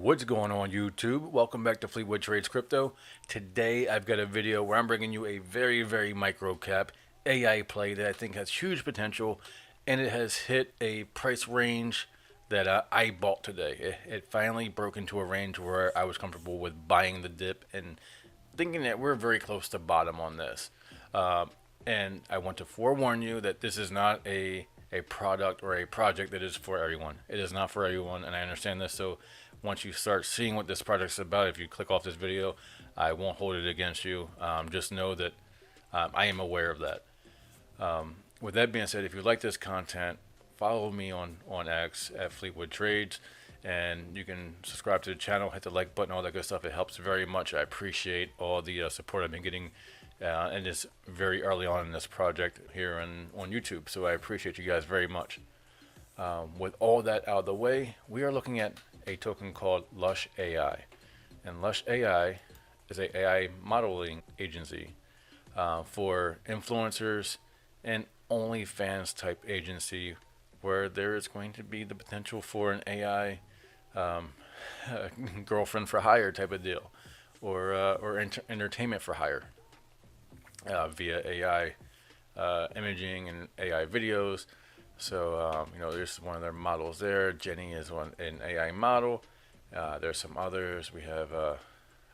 What's going on YouTube? Welcome back to Fleetwood Trades Crypto. Today I've got a video where I'm bringing you a very micro cap AI play that I think has huge potential, and it has hit a price range that I bought today. It finally broke into a range where I was comfortable with buying the dip and thinking that we're very close to bottom on this. And I want to forewarn you that this is not a product or a project that is for everyone. It is not for everyone, and I understand this. So once you start seeing what this project is about, if you click off this video, I won't hold it against you. Just know that I am aware of that. With that being said, if you like this content, follow me on X at Fleetwood Trades, and you can subscribe to the channel, hit the like button, all that good stuff. It helps very much. I appreciate all the support I've been getting, and it's very early on in this project here on YouTube, so I appreciate you guys very much. With all that out of the way, we are looking at a token called Lush AI, and Lush AI is a AI modeling agency for influencers and Onlyfans type agency, where there is going to be the potential for an AI girlfriend for hire type of deal, or entertainment for hire via AI imaging and AI videos. So there's one of their models there. Jenny is an AI model. There's some others. We have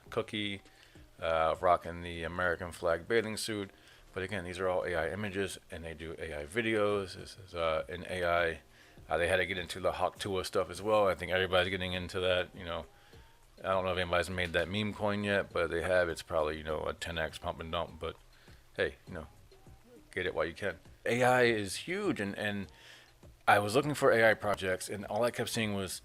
Cookie rocking the American flag bathing suit. But again, these are all AI images, and they do AI videos. This is an AI. They had to get into the Hawk Tua stuff as well. I think everybody's getting into that. I don't know if anybody's made that meme coin yet, but they have. It's probably a 10x pump and dump. But hey, get it while you can. AI is huge, and I was looking for AI projects, and all I kept seeing was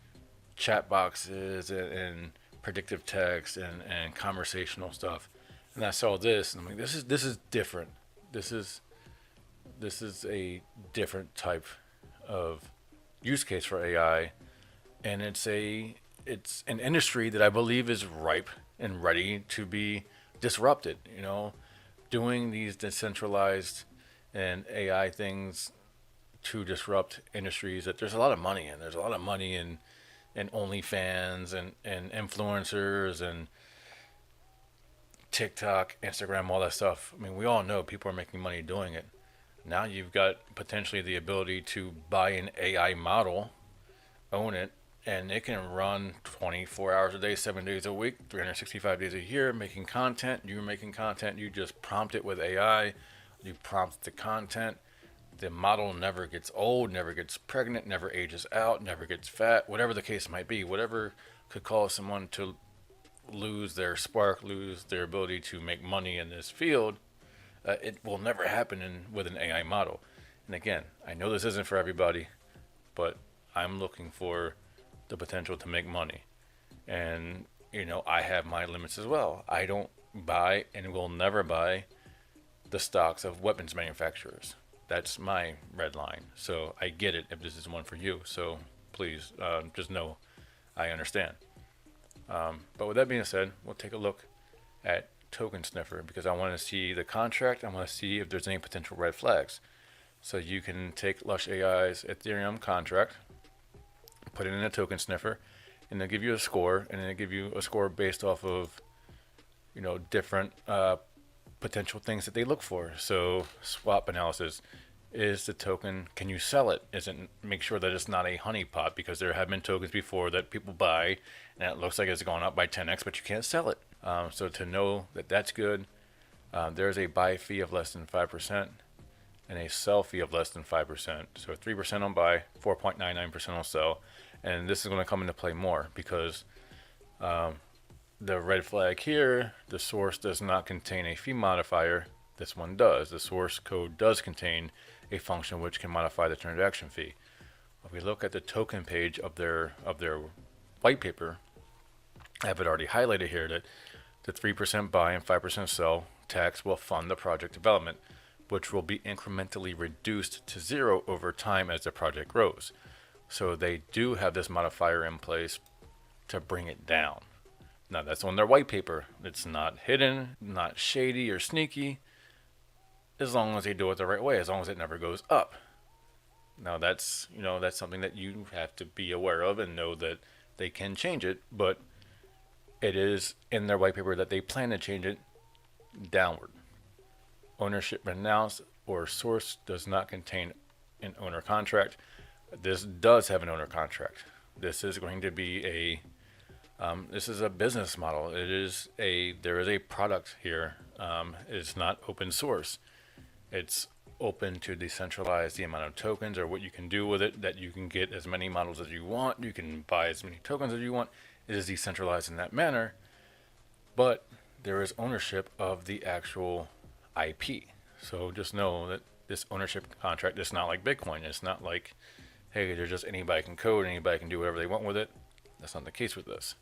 chat boxes and predictive text and conversational stuff. And I saw this, and I'm like, this is different. This is a different type of use case for AI, and it's an industry that I believe is ripe and ready to be disrupted. Doing these decentralized and AI things to disrupt industries that there's a lot of money in. There's a lot of money in OnlyFans and influencers and TikTok, Instagram, all that stuff. I mean, we all know people are making money doing it. Now you've got potentially the ability to buy an AI model, own it, and it can run 24 hours a day, 7 days a week, 365 days a year, making content. You're making content. You just prompt it with AI. You prompt the content. The model never gets old, never gets pregnant, never ages out, never gets fat, whatever the case might be. Whatever could cause someone to lose their spark, lose their ability to make money in this field, it will never happen with an AI model. And again, I know this isn't for everybody, but I'm looking for the potential to make money. And, I have my limits as well. I don't buy and will never buy the stocks of weapons manufacturers. That's my red line. So I get it if this is one for you. So please just know I understand. But with that being said, we'll take a look at Token Sniffer, because I want to see the contract. I want to see if there's any potential red flags. So you can take Lush AI's Ethereum contract, put it in a Token Sniffer, and they'll give you a score, and then they'll give you a score based off of different potential things that they look for. So swap analysis. Is the token, can you sell it? Is it, make sure that it's not a honeypot, because there have been tokens before that people buy and it looks like it's gone up by 10x, but you can't sell it. So to know that that's good, there's a buy fee of less than 5% and a sell fee of less than 5%. So 3% on buy, 4.99% on sell. And this is going to come into play more because the red flag here, the source does not contain a fee modifier. This one does. The source code does contain a function which can modify the transaction fee. If we look at the token page of their white paper, I have it already highlighted here that the 3% buy and 5% sell tax will fund the project development, which will be incrementally reduced to zero over time as the project grows. So they do have this modifier in place to bring it down. Now that's on their white paper. It's not hidden, not shady or sneaky, as long as they do it the right way, as long as it never goes up. Now that's something that you have to be aware of and know that They can change it, but it is in their white paper that they plan to change it downward. Ownership announced or source does not contain an owner contract. This does have an owner contract. This is going to be this is a business model. There is a product here. It's not open source. It's open to decentralize the amount of tokens or what you can do with it, that you can get as many models as you want. You can buy as many tokens as you want. It is decentralized in that manner, but there is ownership of the actual IP. So just know that this ownership contract is not like Bitcoin. It's not like, hey, there's just anybody can code, anybody can do whatever they want with it. That's not the case with this.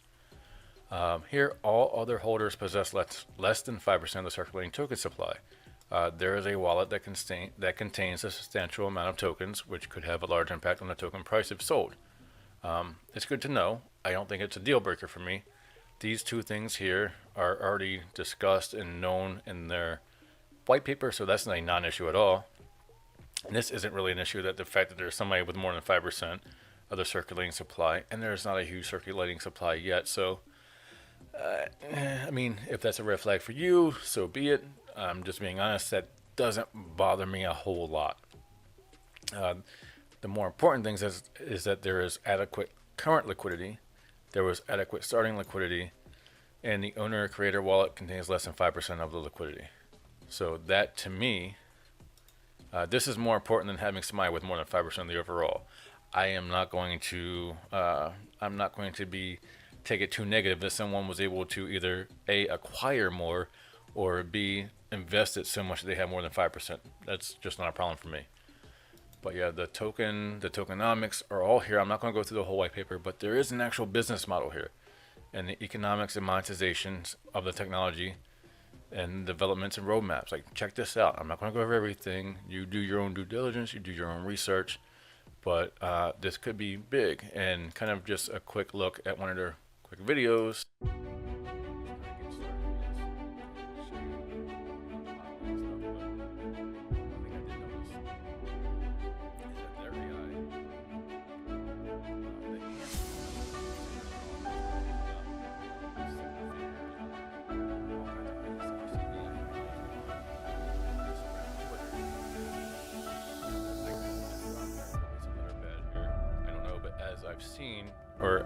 Here, all other holders possess less than 5% of the circulating token supply. There is a wallet that contains a substantial amount of tokens, which could have a large impact on the token price if sold. It's good to know. I don't think it's a deal breaker for me. These two things here are already discussed and known in their white paper, so that's not a non-issue at all. And this isn't really an issue, that the fact that there's somebody with more than 5% of the circulating supply, and there's not a huge circulating supply yet. So, I mean, if that's a red flag for you, so be it. I'm just being honest, that doesn't bother me a whole lot. The more important thing is that there is adequate current liquidity, there was adequate starting liquidity, and the owner creator wallet contains less than 5% of the liquidity. So that, to me, this is more important than having somebody with more than 5% of the overall. I'm not going to take it too negative if someone was able to either A, acquire more, or B, invest it so much that they have more than 5%. That's just not a problem for me. But yeah, the tokenomics are all here. I'm not going to go through the whole white paper, but there is an actual business model here, and the economics and monetizations of the technology and developments and roadmaps. Like, check this out. I'm not going to go over everything. You do your own due diligence. You do your own research. But this could be big. And kind of just a quick look at one of their quick videos.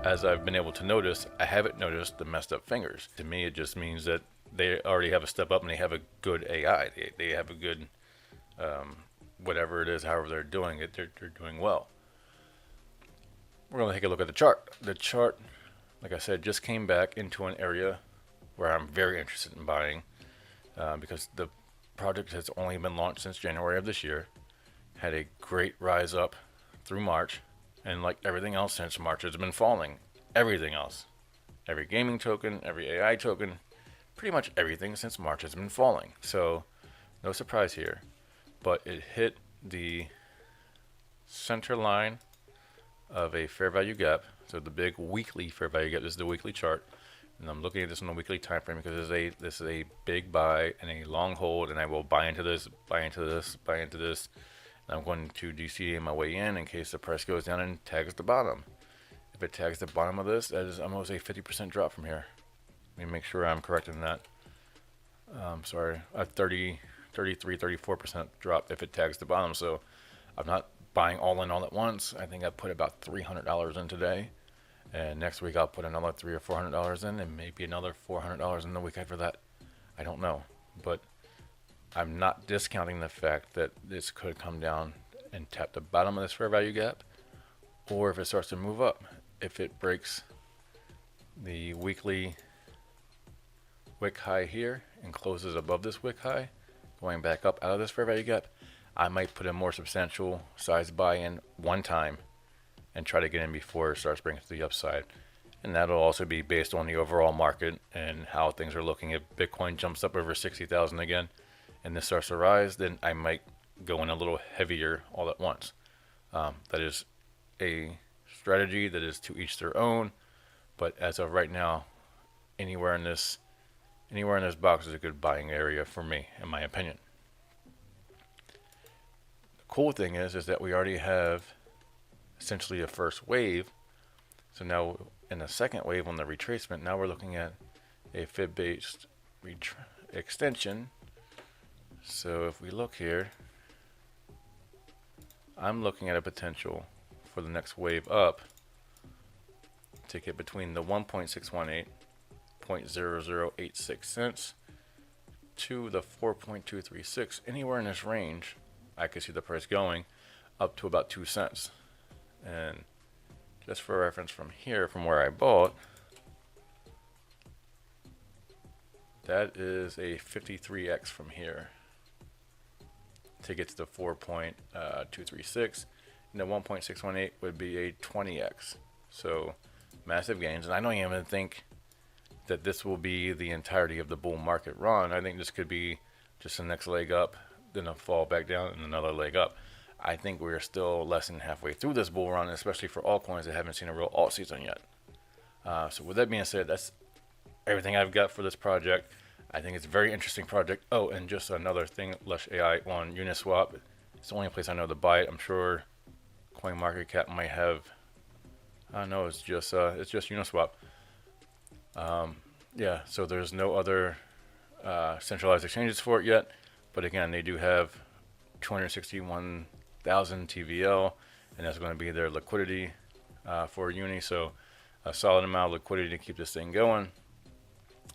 As I've been able to notice, I haven't noticed the messed up fingers. To me, it just means that they already have a step up and they have a good AI. They have a good, whatever it is, however they're doing it, they're doing well. We're going to take a look at the chart. The chart, like I said, just came back into an area where I'm very interested in buying, because the project has only been launched since January of this year, had a great rise up through March. And like everything else since March, it's been falling. Everything else. Every gaming token, every AI token, pretty much everything since March has been falling. So, no surprise here. But it hit the center line of a fair value gap. So the big weekly fair value gap. This is the weekly chart. And I'm looking at this on a weekly time frame because this is a big buy and a long hold. And I will buy into this, buy into this, buy into this. I'm going to DCA my way in case the price goes down and tags the bottom. If it tags the bottom of this, that is almost a 50% drop from here. Let me make sure I'm correct in that. Sorry, a 33, 34% drop if it tags the bottom. So I'm not buying all in all at once. I think I put about $300 in today. And next week I'll put another $300 or $400 in, and maybe another $400 in the week after that. I don't know. But I'm not discounting the fact that this could come down and tap the bottom of this fair value gap, or if it starts to move up. If it breaks the weekly wick high here and closes above this wick high, going back up out of this fair value gap, I might put a more substantial size buy in one time and try to get in before it starts breaking to the upside. And that'll also be based on the overall market and how things are looking. If Bitcoin jumps up over 60,000 again, and this starts to rise, then I might go in a little heavier all at once. That is a strategy that is to each their own, but as of right now, anywhere in this box is a good buying area for me, in my opinion. The cool thing is that we already have essentially a first wave. So now in the second wave on the retracement, now we're looking at a fib-based extension. So if we look here, I'm looking at a potential for the next wave up to get between the 1.618 0.0086 cents to the 4.236. Anywhere in this range, I could see the price going up to about 2 cents. And just for reference from here, from where I bought, that is a 53x from here to get to the 4.236, and the 1.618 would be a 20x. So massive gains, and I don't even think that this will be the entirety of the bull market run. I think this could be just the next leg up, then a fall back down, and another leg up. I think we're still less than halfway through this bull run, especially for altcoins that haven't seen a real alt season yet. So with that being said, that's everything I've got for this project. I think it's a very interesting project. Oh, and just another thing, Lush AI on Uniswap. It's the only place I know to buy it. I'm sure CoinMarketCap might have. I don't know. It's just Uniswap. Yeah. So there's no other centralized exchanges for it yet. But again, they do have 261,000 TVL, and that's going to be their liquidity for Uni. So a solid amount of liquidity to keep this thing going.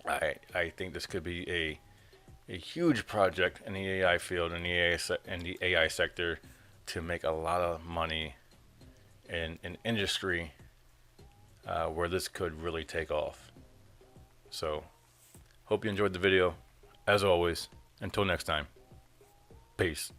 I think this could be a huge project in the AI field, in the AI sector, to make a lot of money in an industry where this could really take off. So hope you enjoyed the video. As always, until next time, peace.